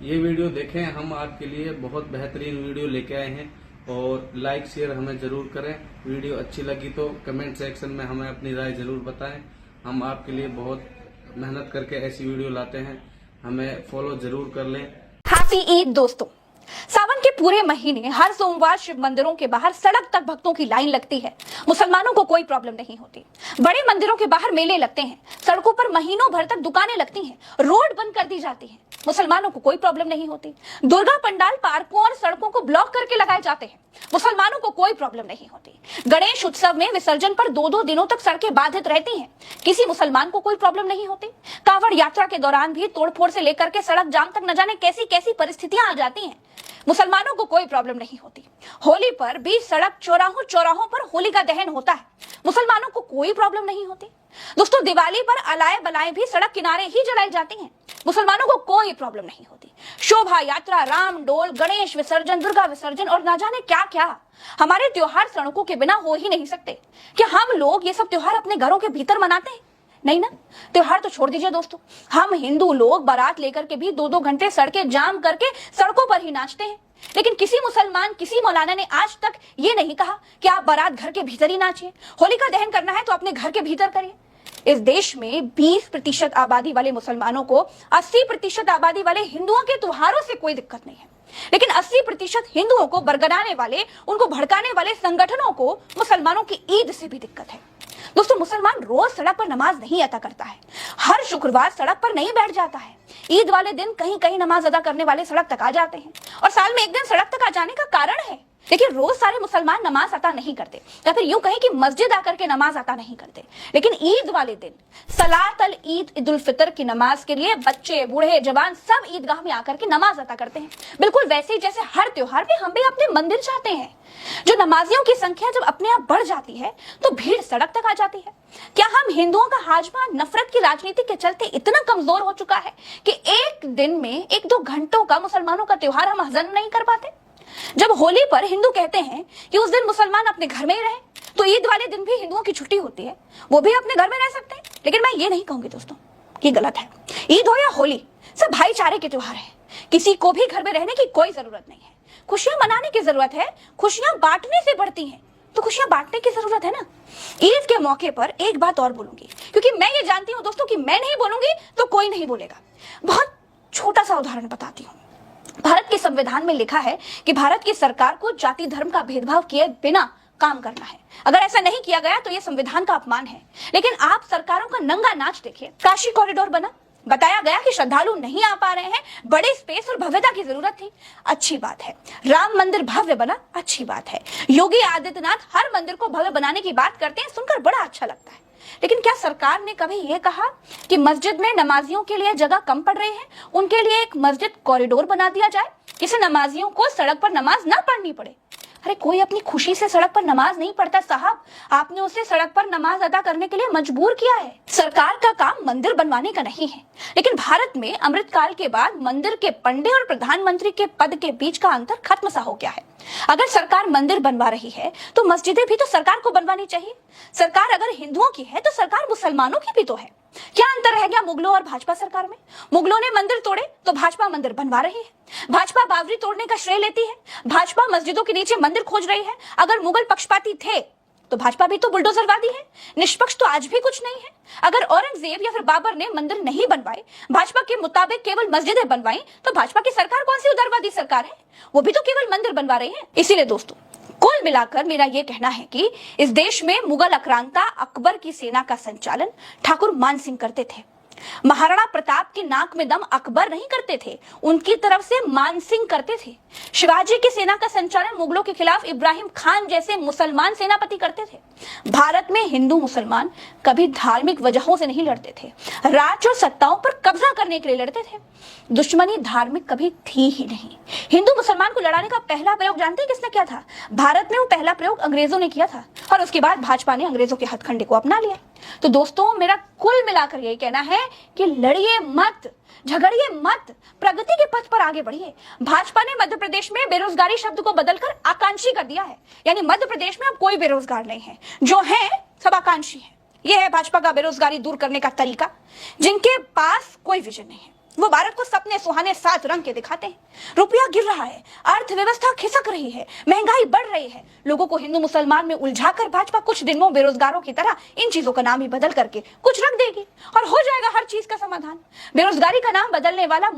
ये वीडियो देखें, हम आपके लिए बहुत बेहतरीन वीडियो लेके आए हैं और लाइक शेयर हमें जरूर करें। वीडियो अच्छी लगी तो कमेंट सेक्शन में हमें अपनी राय जरूर बताएं। हम आपके लिए बहुत मेहनत करके ऐसी वीडियो लाते हैं, हमें फॉलो जरूर कर लें। हैप्पी ईद दोस्तों। सावन के पूरे महीने हर सोमवार शिव मंदिरों के बाहर सड़क तक भक्तों की लाइन लगती है। मुसलमानों को कोई प्रॉब्लम नहीं होती। बड़े मंदिरों के बाहर मेले लगते हैं, सड़कों पर महीनों भर तक दुकानें लगती हैं, रोड बंद कर दी जाती है, मुसलमानों को कोई प्रॉब्लम नहीं होती। दुर्गा पंडाल पार्कों और सड़कों को ब्लॉक करके लगाए जाते हैं, मुसलमानों को कोई प्रॉब्लम नहीं होती। गणेश उत्सव में विसर्जन पर 2-2 दिनों तक सड़कें बाधित रहती हैं, किसी मुसलमान को कोई प्रॉब्लम नहीं होती। कांवड़ यात्रा के दौरान भी तोड़फोड़ से लेकर के सड़क जाम तक न जाने कैसी कैसी परिस्थितियां आ जाती हैं, मुसलमानों को कोई प्रॉब्लम नहीं होती। होली पर भी सड़क चौराहों पर होलिका दहन होता है, मुसलमानों को कोई प्रॉब्लम नहीं होती। दोस्तों, दिवाली पर अलाए बलाएं भी सड़क किनारे ही जलाई जाती हैं, मुसलमानों को कोई प्रॉब्लम नहीं होती। शोभा यात्रा, राम डोल, गणेश विसर्जन, दुर्गा विसर्जन और ना जाने क्या क्या, हमारे त्योहार सड़कों के बिना हो ही नहीं सकते। क्या हम लोग ये सब त्योहार अपने घरों के भीतर मनाते हैं? नहीं ना। त्योहार तो छोड़ दीजिए दोस्तों, हम हिंदू लोग बारात लेकर के भी 2-2 घंटे सड़कें जाम करके सड़कों पर ही नाचते हैं। लेकिन किसी मुसलमान, किसी मौलाना ने आज तक ये नहीं कहा कि आप बारात घर के भीतर ही नाचिए, होलिका दहन करना है तो अपने घर के भीतर करिए। इस देश में 20% आबादी वाले मुसलमानों को 80% आबादी वाले हिंदुओं के त्योहारों से कोई दिक्कत नहीं है, लेकिन 80% हिंदुओं को बरगलाने वाले, उनको भड़काने वाले संगठनों को मुसलमानों की ईद से भी दिक्कत है। दोस्तों, मुसलमान रोज सड़क पर नमाज नहीं अदा करता है, हर शुक्रवार सड़क पर नहीं बैठ जाता है। ईद वाले दिन कहीं कहीं नमाज अदा करने वाले सड़क तक आ जाते हैं और साल में एक दिन सड़क तक आ जाने का कारण है। लेकिन रोज सारे मुसलमान नमाज अता नहीं करते, या फिर यूं कहें कि मस्जिद आकर के नमाज अता नहीं करते। लेकिन ईद वाले दिन सलात अल ईद, ईद उल फितर की नमाज के लिए बच्चे, बूढ़े, जवान सब ईदगाह में आकर के नमाज अता करते हैं, बिल्कुल वैसे ही जैसे हर त्योहार में हम भी अपने मंदिर जाते हैं। जो नमाजियों की संख्या जब अपने आप बढ़ जाती है तो भीड़ सड़क तक आ जाती है। क्या हम हिंदुओं का हाजमा नफरत की राजनीति के चलते इतना कमजोर हो चुका है कि एक दिन में 1-2 घंटों का मुसलमानों का त्योहार हम हजम नहीं कर पाते? जब होली पर हिंदू कहते हैं कि उस दिन मुसलमान अपने घर में ही रहे, तो ईद वाले दिन भी हिंदुओं की छुट्टी होती है, वो भी अपने घर में रह सकते हैं। लेकिन मैं ये नहीं कहूंगी दोस्तों कि गलत है। ईद हो या होली, सब भाईचारे के त्योहार है, किसी को भी घर में रहने की कोई जरूरत नहीं है। खुशियां मनाने की जरूरत है, खुशियां बांटने से बढ़ती हैं, तो खुशियां बांटने की जरूरत है ना। ईद के मौके पर एक बात और बोलूंगी, क्योंकि मैं ये जानती हूं दोस्तों कि मैं नहीं बोलूंगी तो कोई नहीं बोलेगा। बहुत छोटा सा उदाहरण बताती हूँ। भारत के संविधान में लिखा है कि भारत की सरकार को जाति धर्म का भेदभाव किए बिना काम करना है। अगर ऐसा नहीं किया गया तो यह संविधान का अपमान है। लेकिन आप सरकारों का नंगा नाच देखिए। काशी कॉरिडोर बना, बताया गया कि श्रद्धालु नहीं आ पा रहे हैं, बड़े स्पेस और भव्यता की जरूरत थी, अच्छी बात है। राम मंदिर भव्य बना, अच्छी बात है। योगी आदित्यनाथ हर मंदिर को भव्य बनाने की बात करते हैं, सुनकर बड़ा अच्छा लगता है। लेकिन क्या सरकार ने कभी यह कहा कि मस्जिद में नमाजियों के लिए जगह कम पड़ रही है, उनके लिए एक मस्जिद कॉरिडोर बना दिया जाए जिससे नमाजियों को सड़क पर नमाज ना पढ़नी पड़े? अरे कोई अपनी खुशी से सड़क पर नमाज नहीं पढ़ता साहब, आपने उसे सड़क पर नमाज अदा करने के लिए मजबूर किया है। सरकार का काम मंदिर बनवाने का नहीं है, लेकिन भारत में अमृतकाल के बाद मंदिर के पंडे और प्रधानमंत्री के पद के बीच का अंतर खत्म सा हो गया है। अगर सरकार मंदिर बनवा रही है तो मस्जिदें भी तो सरकार को बनवानी चाहिए। सरकार अगर हिंदुओं की है तो सरकार मुसलमानों की भी तो है। क्या अंतर रह गया मुगलों और भाजपा सरकार में? मुगलों ने मंदिर तोड़े तो भाजपा मंदिर बनवा रही है। भाजपा बावरी तोड़ने का श्रेय लेती है, भाजपा मस्जिदों के नीचे मंदिर खोज रही है। अगर मुगल पक्षपाती थे तो भाजपा भी तो बुलडोजरवादी है, निष्पक्ष तो आज भी कुछ नहीं है। अगर औरंगजेब या फिर बाबर ने मंदिर नहीं बनवाए, भाजपा के मुताबिक केवल मस्जिदें बनवाई, तो भाजपा की सरकार कौन सी उदारवादी सरकार है? वो भी तो केवल मंदिर बनवा रही है। इसीलिए दोस्तों, कुल मिलाकर मेरा यह कहना है कि इस देश में मुगल आक्रांता अकबर की सेना का संचालन ठाकुर मान सिंह करते थे। महाराणा प्रताप की नाक में दम अकबर नहीं करते थे, उनकी तरफ से मान सिंह करते थे। शिवाजी की सेना का संचालन मुगलों के खिलाफ इब्राहिम खान जैसे मुसलमान सेनापति करते थे। भारत में हिंदू मुसलमान कभी धार्मिक वजहों से नहीं लड़ते थे, राज और सत्ताओं पर कब्जा करने के लिए लड़ते थे। दुश्मनी धार्मिक कभी थी ही नहीं। हिंदू मुसलमान को लड़ाने का पहला प्रयोग जानते हैं किसने किया था? भारत में वो पहला प्रयोग अंग्रेजों ने किया था और उसके बाद भाजपा ने अंग्रेजों के हथकंडे को अपना लिया। तो दोस्तों, मेरा कुल मिलाकर यही कहना है कि लड़िए मत, झगड़िए मत, प्रगति के पथ पर आगे बढ़िए। भाजपा ने मध्य प्रदेश में बेरोजगारी शब्द को बदलकर आकांक्षी कर दिया है, यानी मध्य प्रदेश में अब कोई बेरोजगार नहीं है, जो है सब आकांक्षी है। यह है भाजपा का बेरोजगारी दूर करने का तरीका, जिनके पास कोई विजन नहीं है। वो भारत को सपने सुहाने 7 रंग के दिखाते हैं। रुपया गिर रहा है, अर्थव्यवस्था खिसक रही है, महंगाई बढ़ रही है। लोगों को हिंदू मुसलमान में उलझाकर भाजपा कुछ दिनों बेरोजगारों की तरह इन चीजों का नाम ही बदल करके कुछ रख देगी और हो जाएगा हर चीज का समाधान। बेरोजगारी का नाम बदलने वाला